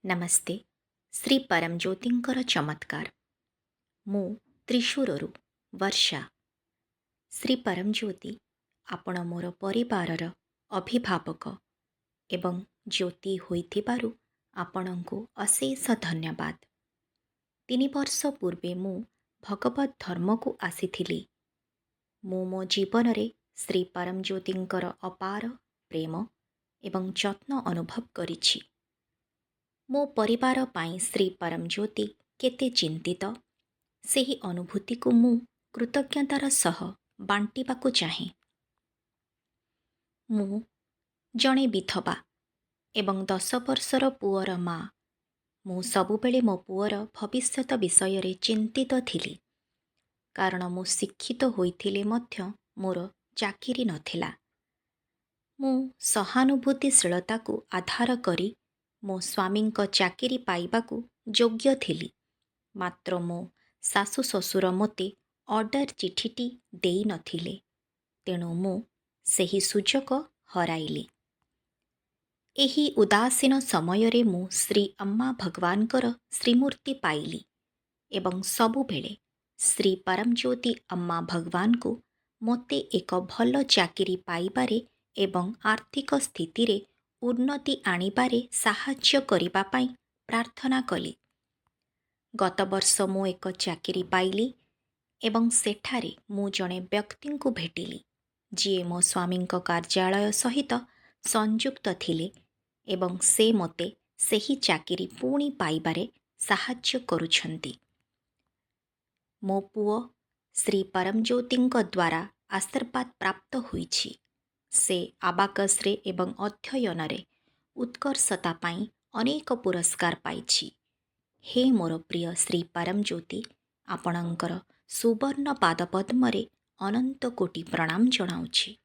नमस्ते। श्री परमज्योतिंकर चमत्कार। मु त्रिशूररू वर्षा। श्री परमज्योति आपण मोर परिवारर अभिभावक एवं ज्योति होइथिबारु आपणଙ୍କୁ अशेष धन्यवाद। 3 वर्ष पूर्वे मु भगवत धर्म को आसीथिली। मु मो जीवन रे श्री परमज्योतिंकर अपार प्रेम एवं जत्न अनुभव करिछि। मो परिवार पाई श्री परमज्योति केते चिंतित सेही अनुभूति को मु कृतज्ञतार सह बांटिबाकु चाहे। मु जणे विधवा एवं 10 वर्षर पुअर माँ। मु सबुबेले मो पुअर भविष्यत विषय रे चिंतित थिली, कारण मु शिक्षित होइथिले मध्य मोर चाकिरी नथिला। मु सहानुभूतिशीलता को आधार करी मो स्वामींक चाकिरी पाइबाकू योग्य थिली, मात्र मो सासु ससुर मोते ऑर्डर चिठीटी देई नथिले, तेणु मु सेही सुजोग हराइली। एही उदासीन समय रे मु श्री अम्मा भगवानकर श्रीमूर्ति पाइली एवं सबुबेले श्री परमज्योति अम्मा भगवान को मोते एक भल चाकिरी पाइबारे एवं आर्थिक स्थिति रे उन्नति आनिबारे साहाय्य करिबा पाई प्रार्थना कली। गत वर्ष मु एक चाकिरी पाइली एवं सेठारे मु जणे व्यक्ति को भेटिली, जी मो स्वामींक कार्यालय सहित संयुक्त थिले एवं से मोते सेही चाकिरी पुणी पाइबारे साहाय्य करुछंती। मो पुओ श्री परमज्योतिंक द्वारा आशीर्वाद प्राप्त होईछि। से आबाकस रे एवं अध्ययन रे उत्कर्षता पाई अनेक पुरस्कार पाइछि। हे मोर प्रिय श्री परमज्योति, आपणकर सुवर्ण पादपद्म रे अनंत कोटि प्रणाम जनाउछि।